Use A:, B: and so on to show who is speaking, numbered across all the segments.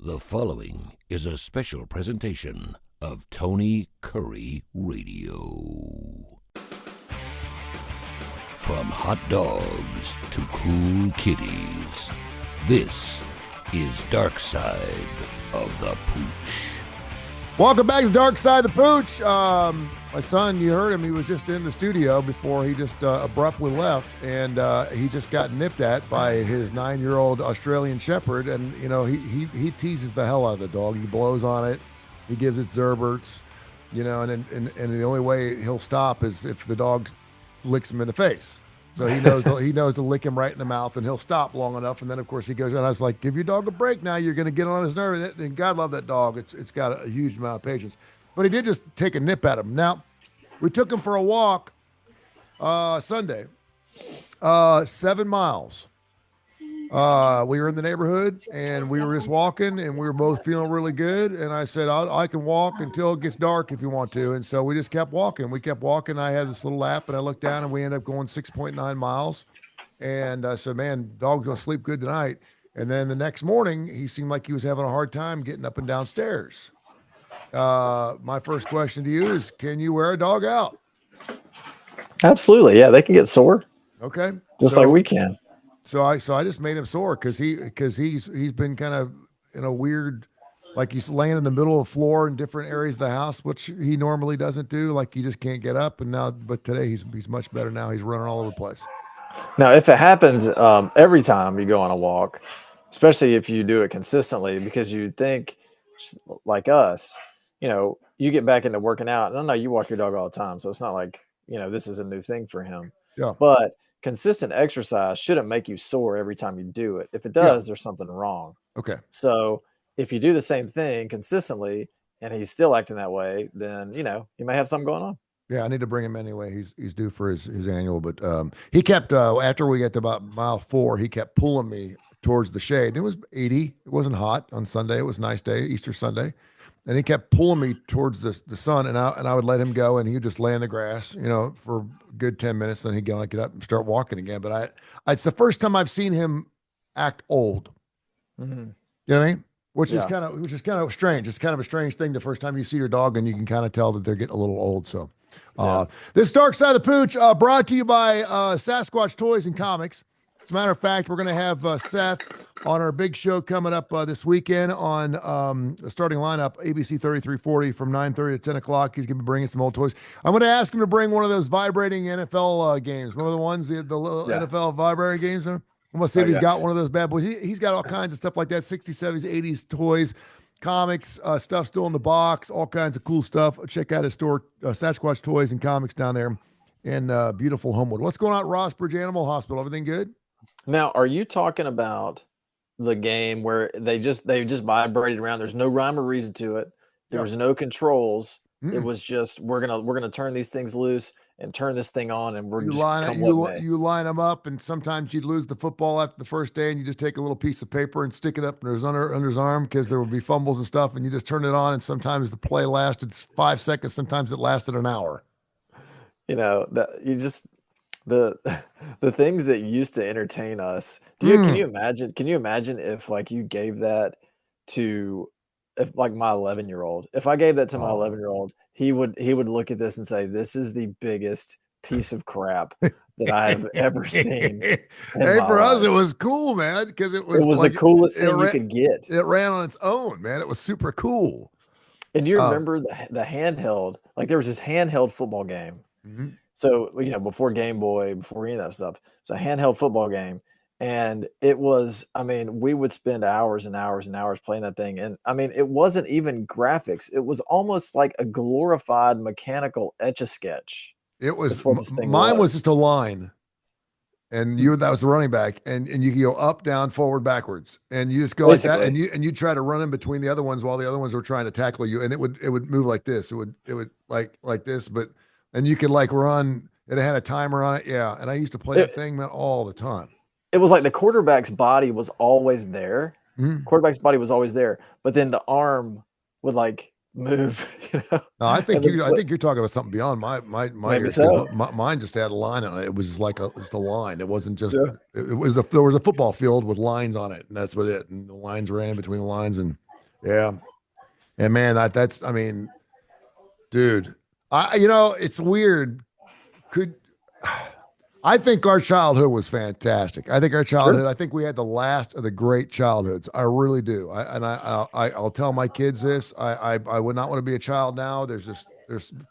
A: The following is a special presentation of Tony Curry Radio. From hot dogs to cool kitties, this is Darkside of the Pooch.
B: Welcome back to Darkside the Pooch. My son, you heard him, he was just in the studio before he just abruptly left, and he just got nipped at by his 9-year-old Australian Shepherd, and, you know, he teases the hell out of the dog. He blows on it. He gives it Zerberts, you know, and the only way he'll stop is if the dog licks him in the face. So he knows to lick him right in the mouth, and he'll stop long enough. And then, of course, he goes, and I was like, give your dog a break now. You're going to get on his nerve. And God love that dog. It's got a huge amount of patience. But he did just take a nip at him. Now, we took him for a walk Sunday, 7 miles. We were in the neighborhood, and we were just walking, and we were both feeling really good. And I said, I can walk until it gets dark if you want to. And so we just kept walking. We kept walking. I had this little app, and I looked down, and we ended up going 6.9 miles. And I said, man, dog's going to sleep good tonight. And then the next morning, he seemed like he was having a hard time getting up and downstairs. My first question to you is, can you wear a dog out?
C: Absolutely. Yeah, they can get sore.
B: Okay.
C: Just like we can.
B: So I just made him sore because he's been kind of in a weird, like he's laying in the middle of the floor in different areas of the house, which he normally doesn't do. Like he just can't get up. But today he's much better now. He's running all over the place.
C: Now, if it happens every time you go on a walk, especially if you do it consistently, because you think like us, you know, you get back into working out. And I know you walk your dog all the time, so it's not like, you know, this is a new thing for him.
B: Yeah.
C: But consistent exercise shouldn't make you sore every time you do it. If it does, there's something wrong.
B: Okay.
C: So if you do the same thing consistently and he's still acting that way, then, you know, you may have something going on.
B: Yeah, I need to bring him anyway. He's due for his annual, but he kept after we got to about mile 4, he kept pulling me towards the shade. It was 80. It wasn't hot on Sunday. It was a nice day, Easter Sunday. And he kept pulling me towards the sun, and I would let him go, and he would just lay in the grass, you know, for a good 10 minutes. Then he'd get up and start walking again. But it's the first time I've seen him act old.
C: Mm-hmm.
B: You know what I mean? Which is kind of strange. It's kind of a strange thing the first time you see your dog, and you can kind of tell that they're getting a little old. So, this Dark Side of the Pooch brought to you by Sasquatch Toys and Comics. As a matter of fact, we're going to have Seth on our big show coming up this weekend on the starting lineup, ABC 3340 from 9:30 to 10 o'clock. He's going to be bringing some old toys. I'm going to ask him to bring one of those vibrating NFL games, one of the ones, the little NFL vibrating games. I'm going to see if he's got one of those bad boys. He's got all kinds of stuff like that, 60s, 70s, 80s toys, comics, stuff still in the box, all kinds of cool stuff. Check out his store, Sasquatch Toys and Comics down there in beautiful Homewood. What's going on at Rossbridge Animal Hospital? Everything good?
C: Now, are you talking about the game where they just vibrated around? There's no rhyme or reason to it. There was no controls. It was just we're gonna turn these things loose and turn this thing on, and you
B: line them up, and sometimes you'd lose the football after the first day, and you just take a little piece of paper and stick it up under his arm because there would be fumbles and stuff, and you just turn it on, and sometimes the play lasted 5 seconds, sometimes it lasted an hour.
C: You know that you just. The things that used to entertain us. Can you imagine? Can you imagine if like you gave that to like my 11-year-old? If I gave that to my 11-year-old, he would look at this and say, "This is the biggest piece of crap that I have ever seen."
B: Hey, for us, it was cool, man, because it was
C: like, the coolest thing you could get.
B: It ran on its own, man. It was super cool.
C: And do you remember the handheld? Like there was this handheld football game.
B: Mm-hmm.
C: So, you know, before Game Boy, before any of that stuff, it's a handheld football game. And it was, I mean, we would spend hours and hours and hours playing that thing. And I mean, it wasn't even graphics. It was almost like a glorified mechanical Etch-a-Sketch.
B: It was, mine was just a line. And that was the running back. And you can go up, down, forward, backwards. And you just go like that. And you try to run in between the other ones while the other ones were trying to tackle you. And it would move like this. It would like this, but. And you could like run, it had a timer on it. Yeah. And I used to play that thing, man, all the time.
C: It was like the quarterback's body was always there.
B: Mm-hmm.
C: Quarterback's body was always there, but then the arm would like move. You know?
B: No, I think you're talking about something beyond my ears.
C: So.
B: Mine just had a line on it. It was like just a line. It wasn't just there was a football field with lines on it, and that's what it. And the lines ran in between the lines, and Yeah. And man, I mean, dude, it's weird. Could I think our childhood was fantastic.
C: Sure.
B: I think we had the last of the great childhoods. I really do. I'll tell my kids this. I would not want to be a child now. There's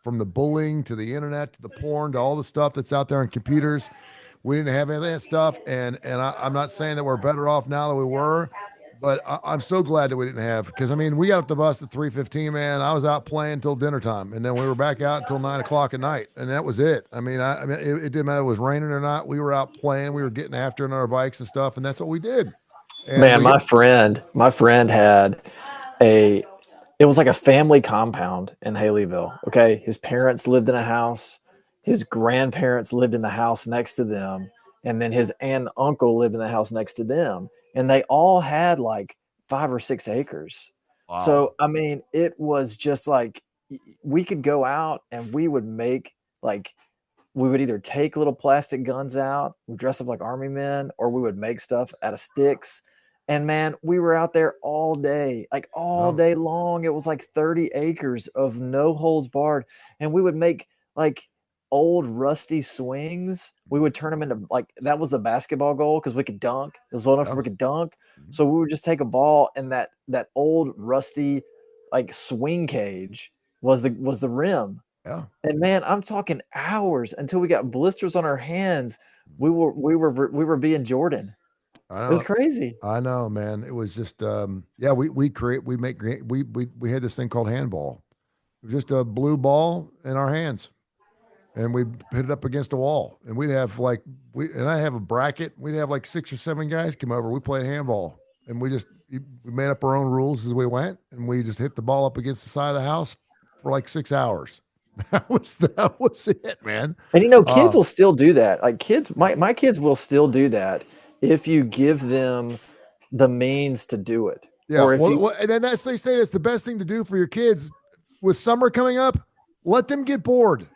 B: from the bullying to the internet to the porn to all the stuff that's out there on computers. We didn't have any of that stuff, and I'm not saying that we're better off now than we were, but I'm so glad that we didn't have, because I mean we got up the bus at 3:15, man. I was out playing till dinner time, and then we were back out until 9 o'clock at night, and that was it. I mean it didn't matter if it was raining or not. We were out playing. We were getting after it on our bikes and stuff, and that's what we did. And
C: Man,
B: we
C: my friend had a it was like a family compound in Haleyville. Okay. His parents lived in a house, his grandparents lived in the house next to them, and then his aunt and uncle lived in the house next to them. And they all had like 5 or 6 acres.
B: wow,
C: So, I mean, it was just like we could go out and we would make like we would either take little plastic guns out, we dress up like army men, or we would make stuff out of sticks. And man, we were out there all day, like all
B: well,
C: day long. It was like 30 acres of no holds barred. And we would make like old rusty swings. We would turn them into like that was the basketball goal because we could dunk. It was low enough
B: yeah,
C: where we could dunk.
B: mhm,
C: So we would just take a ball and that old rusty like swing cage was the rim.
B: yeah.
C: And man, I'm talking hours until we got blisters on our hands. We were being Jordan.
B: I
C: It was
B: know.
C: crazy.
B: I know, man. It was just yeah, we make great we had this thing called handball. It was just a blue ball in our hands, and we'd hit it up against a wall, and we'd have like I have a bracket. We'd have like 6 or 7 guys come over. We played handball, and we made up our own rules as we went, and we just hit the ball up against the side of the house for like 6 hours. That was it, man.
C: And kids
B: Uh
C: will still do that. Like kids, my kids will still do that if you give them the means to do it.
B: yeah.
C: Or if you
B: And then they say that's the best thing to do for your kids with summer coming up. Let them get bored.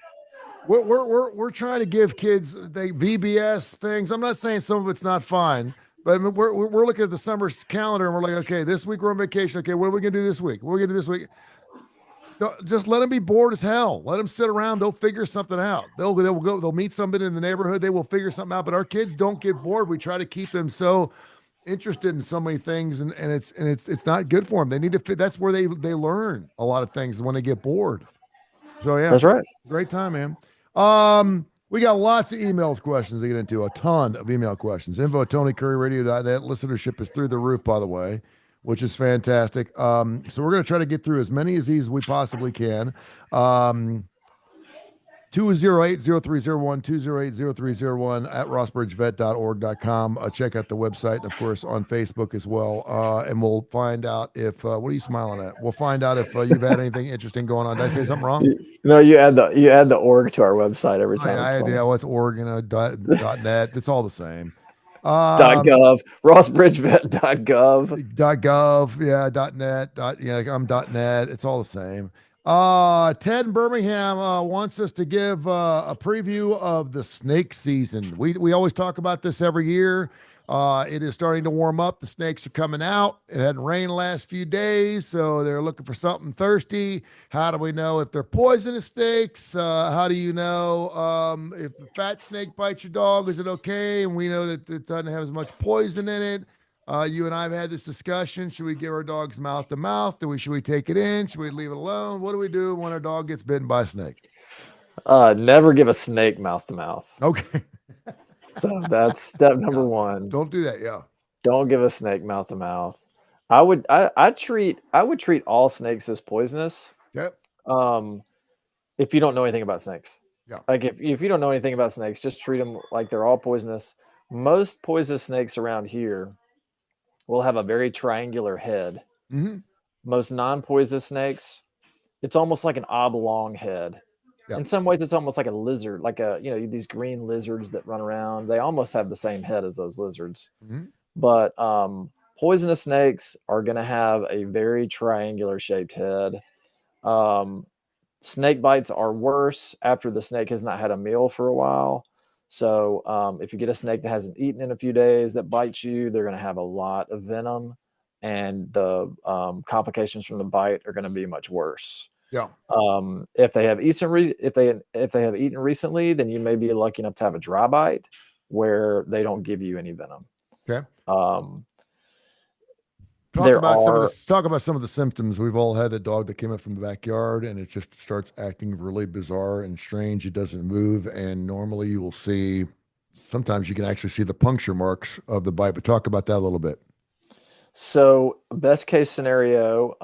B: We're trying to give kids they VBS things. I'm not saying some of it's not fine, but I mean, we're looking at the summer calendar and we're like, okay, this week we're on vacation. Okay, what are we gonna do this week? What are we gonna do this week? Just let them be bored as hell. Let them sit around. They'll figure something out. They'll go. They'll meet somebody in the neighborhood. They will figure something out. But our kids don't get bored. We try to keep them so interested in so many things, and it's not good for them. They need to fit. That's where they learn a lot of things when they get bored. So yeah,
C: That's right.
B: great time, man. We got lots of emails questions to get into, a ton of email questions. Info at TonyCurryRadio.net. Listenership is through the roof, by the way, which is fantastic. So we're going to try to get through as many of these as we possibly can. 208-0301, 208-0301 at rossbridgevet.org.com. Check out the website, and of course, on Facebook as well. And we'll find out if, what are you smiling at? We'll find out if you've had anything interesting going on. Did I say something wrong?
C: No, you add the org to our website every
B: Oh,
C: time.
B: yeah,
C: It's funny.
B: what's Oregon, .net. It's all the same.
C: Dot .gov, rossbridgevet.gov.
B: .gov, yeah, .net, I'm .net. It's all the same. Ted in Birmingham wants us to give a preview of the snake season. We always talk about this every year. It is starting to warm up. The snakes are coming out. It hadn't rained the last few days, so they're looking for something thirsty. How do we know if they're poisonous snakes? How do you know if a fat snake bites your dog? Is it okay? And we know that it doesn't have as much poison in it. You and I have had this discussion. Should we give our dogs mouth to mouth? Should we take it in? Should we leave it alone? What do we do when our dog gets bitten by a snake?
C: Never give a snake mouth to mouth.
B: Okay.
C: So that's step number one.
B: Don't do that. Yeah.
C: Don't give a snake mouth to mouth. I would treat all snakes as poisonous.
B: Yep.
C: If you don't know anything about snakes.
B: Yeah.
C: Like if you don't know anything about snakes, just treat them like they're all poisonous. Most poisonous snakes around here will have a very triangular head.
B: Mm-hmm.
C: Most non-poisonous snakes, it's almost like an oblong head.
B: Yeah.
C: In some ways, it's almost like a lizard, like these green lizards that run around. They almost have the same head as those lizards.
B: Mm-hmm.
C: But poisonous snakes are going to have a very triangular shaped head. Snake bites are worse after the snake has not had a meal for a while. So if you get a snake that hasn't eaten in a few days that bites you, they're going to have a lot of venom. and the complications from the bite are going to be much worse.
B: Yeah.
C: If they have if they have eaten recently, then you may be lucky enough to have a dry bite where they don't give you any venom.
B: Okay.
C: Um, there are
B: Talk about some of the symptoms. We've all had the dog that came up from the backyard and it just starts acting really bizarre and strange. It doesn't move, and normally you will see. Sometimes you can actually see the puncture marks of the bite. But talk about that a little bit.
C: So best case scenario,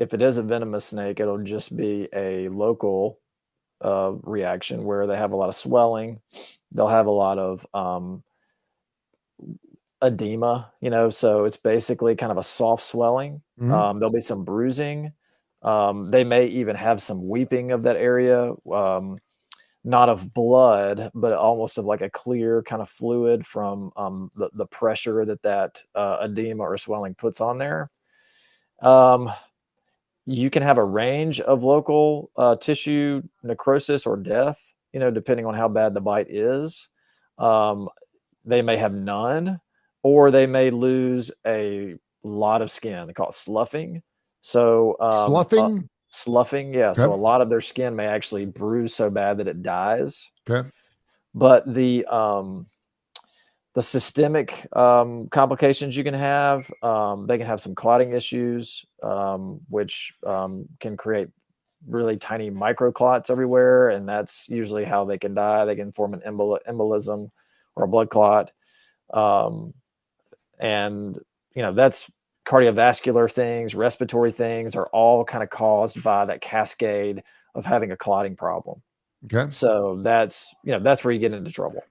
C: if it is a venomous snake, it'll just be a local reaction where they have a lot of swelling. They'll have a lot of edema, so it's basically kind of a soft swelling.
B: Mhm.
C: There'll be some bruising. They may even have some weeping of that area, not of blood, but almost of like a clear kind of fluid from the pressure that edema or swelling puts on there. Um, you can have a range of local tissue necrosis or death, depending on how bad the bite is. Um, they may have none, or they may lose a lot of skin. They call it sloughing. So,
B: Sloughing.
C: sloughing, yeah. So, a
B: Okay.
C: lot of their skin may actually bruise so bad that it dies.
B: Okay.
C: But the systemic complications you can have, they can have some clotting issues, which can create really tiny microclots everywhere, and that's usually how they can die. They can form an embolism or a blood clot, um, and that's cardiovascular things, respiratory things are all kind of caused by that cascade of having a clotting problem.
B: Okay.
C: So that's where you get into trouble.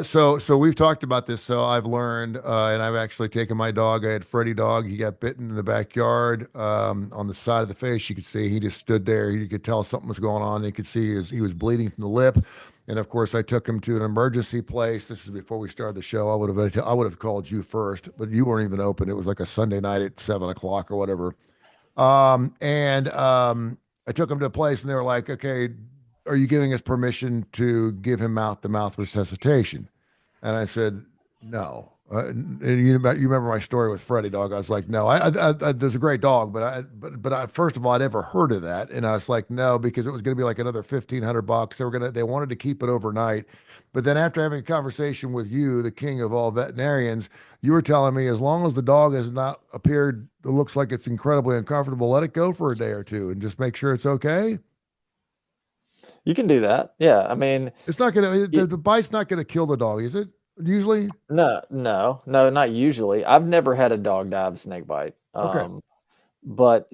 B: So we've talked about this. So I've learned, and I've actually taken my dog. I had Freddie dog. He got bitten in the backyard, on the side of the face. You could see he just stood there. You could tell something was going on. You could see he was bleeding from the lip. And of course, I took him to an emergency place. This is before we started the show. I would have called you first, but you weren't even open. It was like a Sunday night at 7 o'clock or whatever. And I took him to a place, and they were like, "Okay, are you giving us permission to give him mouth to mouth resuscitation?" And I said, "No." And you remember my story with Freddie dog? I was like, "No, there's a great dog, but first of all, I never heard of that." And I was like, "No," because it was going to be like another $1,500. They wanted to keep it overnight. But then after having a conversation with you, the king of all veterinarians, you were telling me as long as the dog has not appeared, it looks like it's incredibly uncomfortable, let it go for a day or two and just make sure it's okay.
C: You can do that. Yeah. I mean,
B: It's not gonna
C: y
B: the bite's not gonna kill the dog, is it? Usually?
C: no, no, no, not usually. I've never had a dog die of a snake bite.
B: Okay.
C: But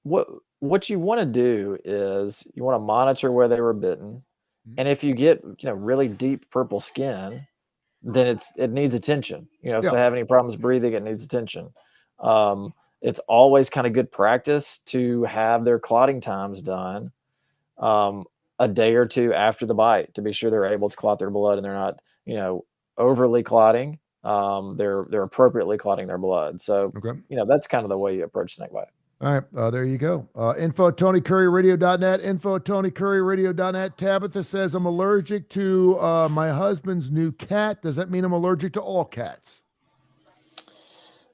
C: what what you want to do is you want to monitor where they were bitten.
B: Mhm.
C: And if you get, really deep purple skin, then it needs attention. If
B: Yeah.
C: they have any problems breathing, it needs attention. It's always kind of good practice to have their clotting times done um, a day or two after the bite to be sure they're able to clot their blood and they're not, overly clotting. They're appropriately clotting their blood. So,
B: Okay.
C: that's kind of the way you approach snake bite.
B: All right. There you go. Info at TonyCurryRadio.net. Info at TonyCurryRadio.net. Tabitha says, I'm allergic to my husband's new cat. Does that mean I'm allergic to all cats?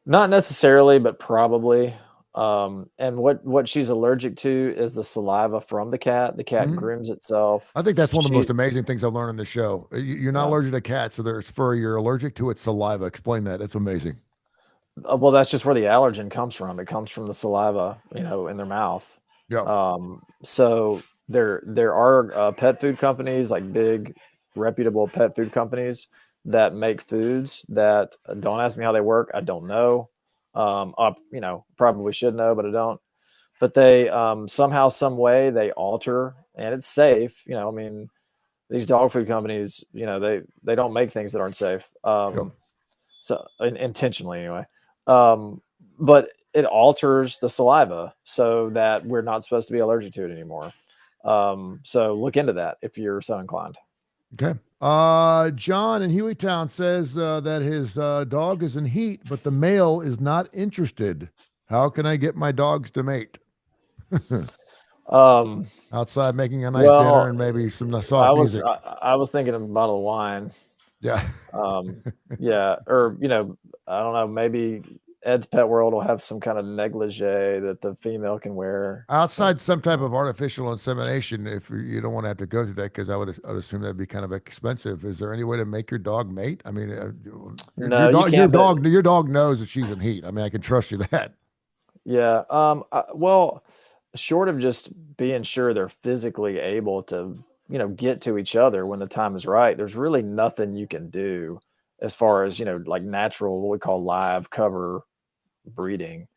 C: Not necessarily, but probably. And what she's allergic to is the saliva from the cat. The cat
B: Mhm.
C: grooms itself.
B: I think that's one of the
C: She,
B: most amazing things I've learned on the show. You're not
C: yeah.
B: allergic to cats, so there's fur. You're allergic to its saliva. Explain that. It's amazing.
C: Well, that's just where the allergen comes from. It comes from the saliva, in their mouth.
B: Yeah.
C: So there are pet food companies, like big reputable pet food companies that make foods that don't ask me how they work. I don't know. Probably should know, but I don't. But they somehow, some way, they alter, and it's safe. I mean, these dog food companies, they don't make things that aren't safe.
B: Yeah.
C: So intentionally anyway. Um, but it alters the saliva so that we're not supposed to be allergic to it anymore. So look into that if you're so inclined.
B: Okay. John in Hueytown says that his dog is in heat, but the male is not interested. How can I get my dogs to mate?
C: Um,
B: Outside making a nice dinner
C: well,
B: and maybe some
C: I
B: soft
C: was
B: music.
C: I was thinking of a bottle of wine.
B: Yeah.
C: Um, yeah, or I don't know, maybe Ed's Pet World will have some kind of negligee that the female can wear.
B: Outside some type of artificial insemination, if you don't want to have to go through that, because I'd assume that'd be kind of expensive. Is there any way to make your dog mate? I mean,
C: No, you can't. But
B: your dog knows that she's in heat. I mean, I can trust you that.
C: yeah, well, short of just being sure they're physically able to, get to each other when the time is right, there's really nothing you can do as far as, like natural, what we call live cover breeding.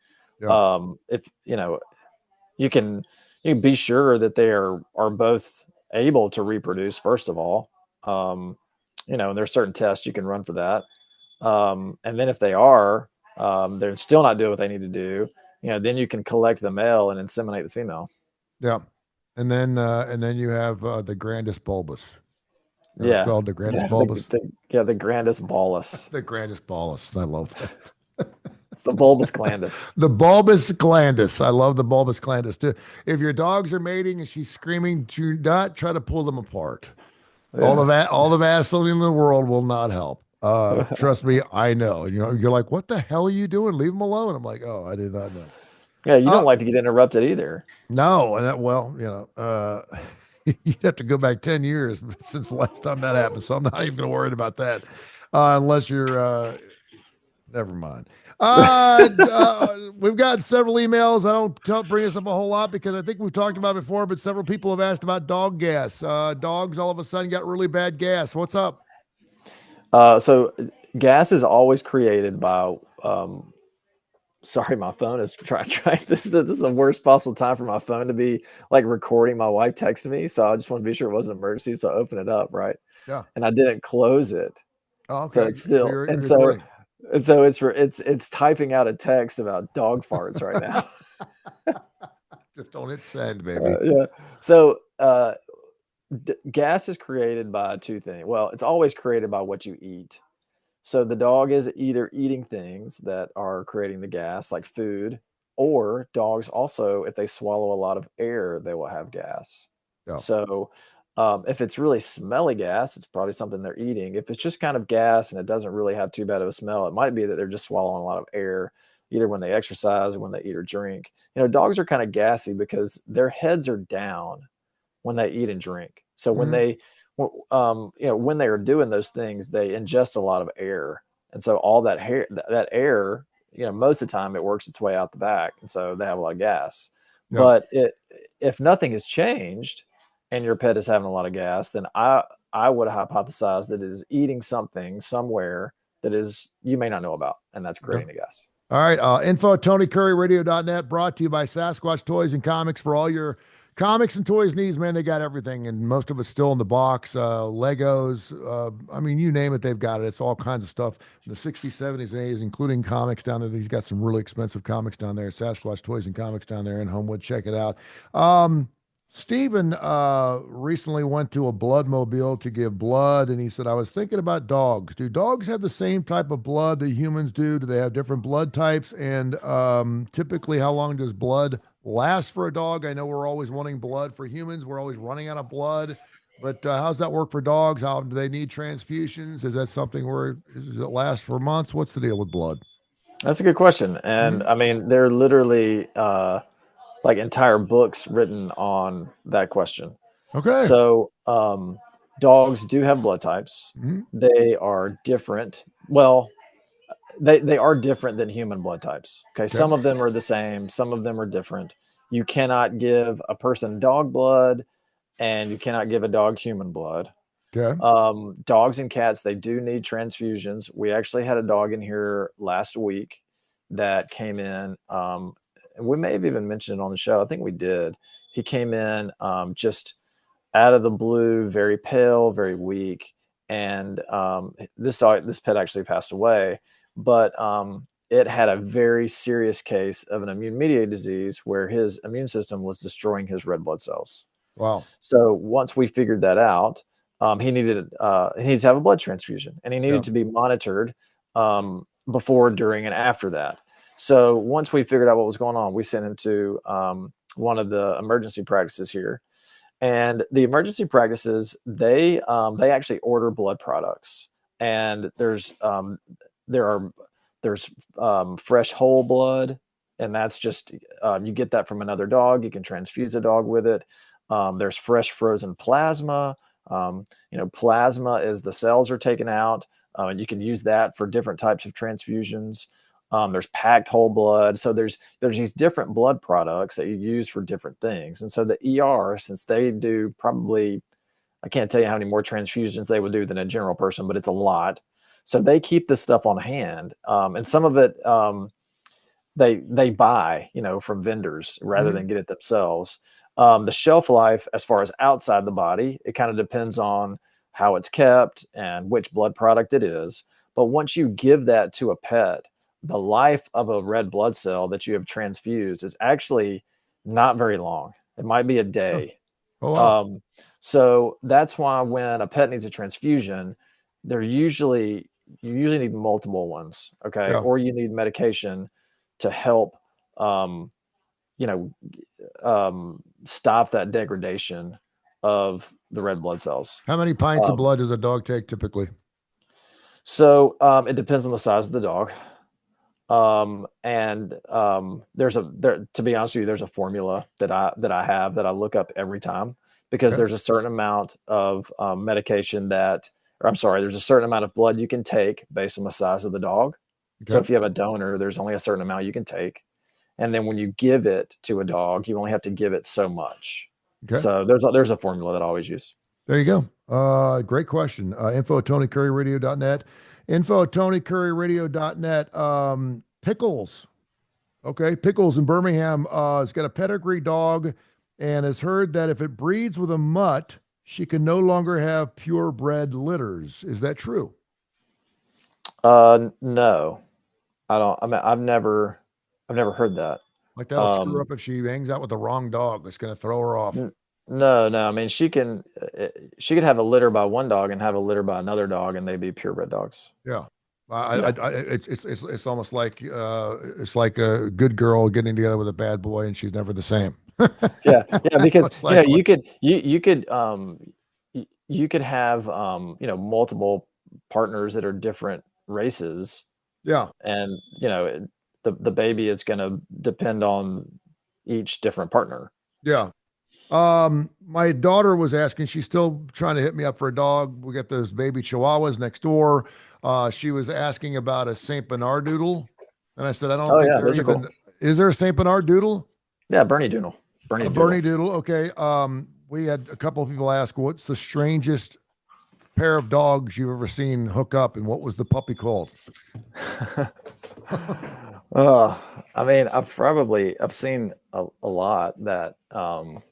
B: Yeah,
C: If, you can you can be sure that they are both able to reproduce, first of all. Um, and there's certain tests you can run for that. And then if they are, they're still not doing what they need to do, then you can collect the male and inseminate the female.
B: yeah. And then you have the grandis bulbus. You know what it's
C: Yeah.
B: called? The grandis
C: Yeah.
B: bulbus.
C: The grandis bolus.
B: The grandis bulbus. I love that.
C: It's the bulbus glandis.
B: The bulbus glandis. I love the bulbus glandis too. If your dogs are mating and she's screaming, do not try to pull them apart.
C: Yeah.
B: All the Vaseline in the world will not help. Trust me, I know. And you're like, what the hell are you doing? Leave them alone. I'm like, oh, I did not know.
C: Yeah. You
B: Uh,
C: don't like to get interrupted either.
B: no, and well, you'd have to go back 10 years since the last time that happened. So I'm not even going to worry about that, unless you're. Never mind. We've got several emails. I don't bring us up a whole lot because I think we've talked about it before, but several people have asked about dog gas. Dogs all of a sudden got really bad gas. What's up?
C: So gas is always created by, sorry, my phone is trying. This is the worst possible time for my phone to be like recording my wife texting me. So I just want to be sure it wasn't an emergency. So I open it up, right?
B: Yeah.
C: And I didn't close it.
B: Oh,
C: So
B: okay.
C: it's still,
B: You're
C: and
B: recording.
C: so it's typing out a text about dog farts right now.
B: Just don't hit send, baby.
C: Yeah. So gas is created by two things. Well, it's always created by what you eat. So the dog is either eating things that are creating the gas, like food, or dogs also, if they swallow a lot of air, they will have gas.
B: Yeah.
C: So if it's really smelly gas, it's probably something they're eating. If it's just kind of gas and it doesn't really have too bad of a smell, it might be that they're just swallowing a lot of air, either when they exercise or when they eat or drink. Dogs are kind of gassy because their heads are down when they eat and drink. So when
B: Mhm.
C: when they are doing those things, they ingest a lot of air, and so all that air, most of the time it works its way out the back, and so they have a lot of gas.
B: Yeah.
C: But if nothing has changed, and your pet is having a lot of gas, then I would hypothesize that it is eating something somewhere that is you may not know about, and that's
B: Yeah.
C: creating the gas.
B: All right. Info at TonyCurryRadio.net, brought to you by Sasquatch Toys and Comics. For all your comics and toys needs, man, they got everything, and most of it's still in the box. Legos, I mean, you name it, they've got it. It's all kinds of stuff in the 60s, 70s, and 80s, including comics down there. He's got some really expensive comics down there. Sasquatch Toys and Comics down there in Homewood. Check it out. Stephen recently went to a blood mobile to give blood, and he said, I was thinking about dogs. Do dogs have the same type of blood that humans do? Do they have different blood types? And typically, how long does blood last for a dog? I know we're always wanting blood for humans. We're always running out of blood. But how's that work for dogs? How do they need transfusions? Is that something where does it last for months? What's the deal with blood?
C: That's a good question, and
B: Mhm.
C: I mean, they're literally like entire books written on that question.
B: Okay.
C: So, dogs do have blood types.
B: Mhm.
C: They are different. Well, they are different than human blood types. Okay,
B: Okay.
C: some of them are the same, some of them are different. You cannot give a person dog blood, and you cannot give a dog human blood.
B: Okay.
C: Dogs and cats, they do need transfusions. We actually had a dog in here last week that came in. And we may have even mentioned it on the show. I think we did. He came in just out of the blue, very pale, very weak. And this pet actually passed away, but it had a very serious case of an immune mediated disease where his immune system was destroying his red blood cells.
B: Wow.
C: So once we figured that out, he needed to have a blood transfusion, and he
B: Yeah.
C: needed to be monitored before, during, and after that. So once we figured out what was going on, we sent him to one of the emergency practices here, and the emergency practices they actually order blood products, and there are There's fresh whole blood, and that's just you get that from another dog. You can transfuse a dog with it. There's fresh frozen plasma. Plasma is the cells are taken out, and you can use that for different types of transfusions. There's packed whole blood. So there's these different blood products that you use for different things. And so the ER, since they do probably, I can't tell you how many more transfusions they would do than a general person, but it's a lot. So they keep this stuff on hand, and some of it they buy, from vendors rather than get it themselves. The shelf life, as far as outside the body, it kind of depends on how it's kept and which blood product it is. But once you give that to a pet, the life of a red blood cell that you have transfused is actually not very long. It might be a day.
B: Oh, wow.
C: So that's why when a pet needs a transfusion, you usually need multiple ones, okay?
B: Yeah.
C: Or you need medication to help, you know, stop that degradation of the red blood cells.
B: How many pints of blood does a dog take typically?
C: So it depends on the size of the dog. To be honest with you, there's a formula that I have that I look up every time, because there's a certain amount of medication there's a certain amount of blood you can take based on the size of the dog.
B: Okay.
C: So if you have a donor, there's only a certain amount you can take. And then when you give it to a dog, you only have to give it so much.
B: Okay.
C: So there's a formula that I always use.
B: There you go. Great question. Info at TonyCurryRadio.net. Info at TonyCurryRadio.net. Pickles. Okay. Pickles in Birmingham has got a pedigree dog and has heard that if it breeds with a mutt, she can no longer have purebred litters. Is that true?
C: No, I don't. I mean, I've never heard that.
B: Like that'll screw up if she hangs out with the wrong dog. It's going to throw her off.
C: No. I mean, she can have a litter by one dog and have a litter by another dog, and they'd be purebred dogs.
B: Yeah. It's almost like it's like a good girl getting together with a bad boy, and she's never the same.
C: Yeah, because
B: like,
C: you could have multiple partners that are different races.
B: Yeah.
C: And the baby is going to depend on each different partner.
B: Yeah. My daughter was asking, she's still trying to hit me up for a dog. We got those baby chihuahuas next door. She was asking about a Saint Bernard doodle. And I said, I don't think they're even, cool. Is there a Saint Bernard doodle?
C: Yeah. Bernie Doodle.
B: Bernie Doodle. Okay. We had a couple of people ask, what's the strangest pair of dogs you've ever seen hook up, and what was the puppy called?
C: I mean, I've seen a lot that are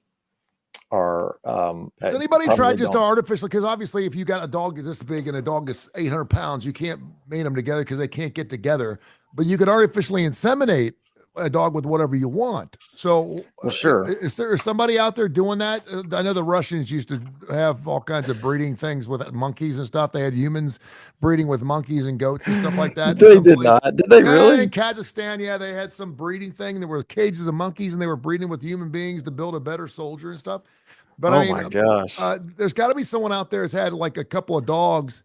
B: has anybody tried just to artificially, because obviously if you got a dog this big and a dog is 800 pounds, you can't mate them together because they can't get together, but you could artificially inseminate a dog with whatever you want. So
C: well, sure.
B: Is there somebody out there doing that? I know the Russians used to have all kinds of breeding things with monkeys and stuff. They had humans breeding with monkeys and goats and stuff like that.
C: They did not. Did they really?
B: In Kazakhstan, yeah, they had some breeding thing. There were cages of monkeys and they were breeding with human beings to build a better soldier and stuff. But
C: oh my gosh,
B: there's got to be someone out there who's had like a couple of dogs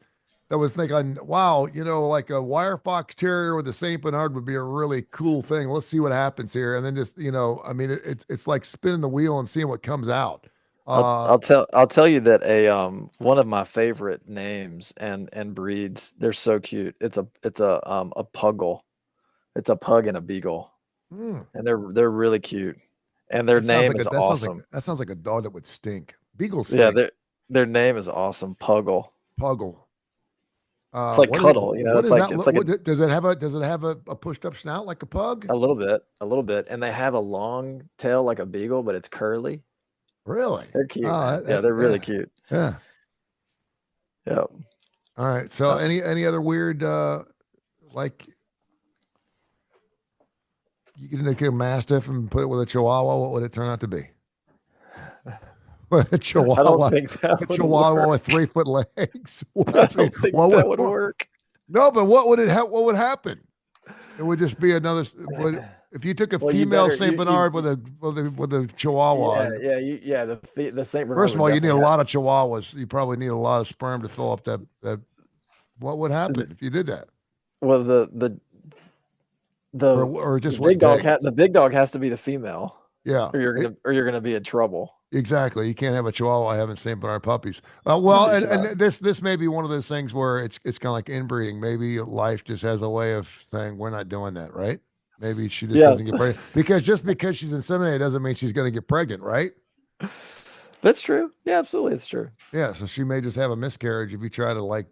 B: that was thinking, wow, like a wire fox terrier with a Saint Bernard would be a really cool thing. Let's see what happens here. And then just, I mean, it's like spinning the wheel and seeing what comes out.
C: I'll tell you that one of my favorite names and breeds, they're so cute. It's a puggle. It's a pug and a beagle. And they're really cute. And their name is awesome.
B: That sounds like a dog that would stink. Beagles
C: stink. Yeah, their name is awesome. Puggle. It's like cuddle,
B: it's like does it have a pushed up snout like a pug?
C: A little bit, and they have a long tail like a beagle, but it's curly.
B: Really?
C: They're cute. They're really cute.
B: Yeah.
C: Yep.
B: All right. So any other weird like you could take a mastiff and put it with a chihuahua? What would it turn out to be? A chihuahua.
C: I don't think that would
B: chihuahua
C: work.
B: with 3-foot legs.
C: I don't think that would work.
B: No, but what would happen? It would just be another. If you took a female Saint Bernard with a chihuahua.
C: The Saint Bernard.
B: First of all, you need a lot of chihuahuas. You probably need a lot of sperm to fill up that. What would happen if you did that?
C: Well, the the
B: or
C: the
B: just
C: big
B: wouldn't
C: dog
B: take.
C: the big dog has to be the female,
B: Yeah.
C: or you're gonna be in trouble.
B: Exactly. You can't have a Chihuahua. I haven't seen, but our puppies. Well,
C: No, you
B: and
C: cannot.
B: this may be one of those things where it's kind of like inbreeding. Maybe life just has a way of saying we're not doing that, right? Maybe she just
C: Yeah,
B: doesn't get pregnant because just because she's inseminated doesn't mean she's going to get pregnant, right?
C: that's true. Yeah, absolutely, it's true.
B: Yeah. So she may just have a miscarriage if you try to like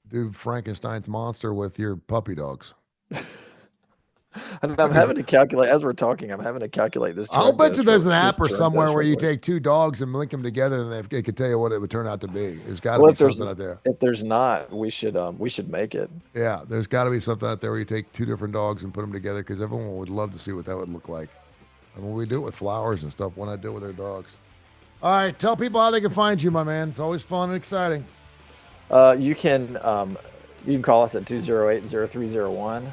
B: do Frankenstein's monster with your puppy dogs.
C: And I'm having to calculate as we're talking. I'm having to calculate this
B: I'll
C: drug
B: bet you
C: dose
B: there's
C: real
B: an
C: this
B: app or
C: drug
B: somewhere
C: dose
B: where
C: real
B: you
C: quick.
B: take two dogs and link them together and it could tell you what it would turn out to be. There's got to
C: Well,
B: be something out there.
C: if there's not, we should make it.
B: Yeah, there's got to be something out there where you take two different dogs and put them together because everyone would love to see what that would look like. And when we do it with flowers and stuff, why not do it with their dogs? All right, tell people how they can find you, my man. It's always fun and exciting.
C: You can call us at 208-0301.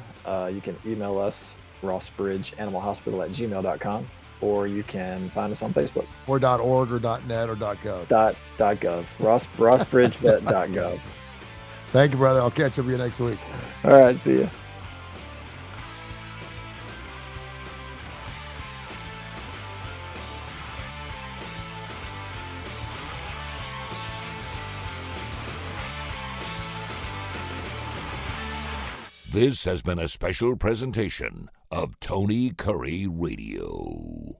C: You can email us rossbridgeanimalhospital@gmail.com, or you can find us on Facebook.
B: Or .org or .net or .gov.
C: .gov. rossbridgevet.gov.
B: Thank you, brother. I'll catch up with you next week.
C: All right, see you.
A: This has been a special presentation of Tony Curry Radio.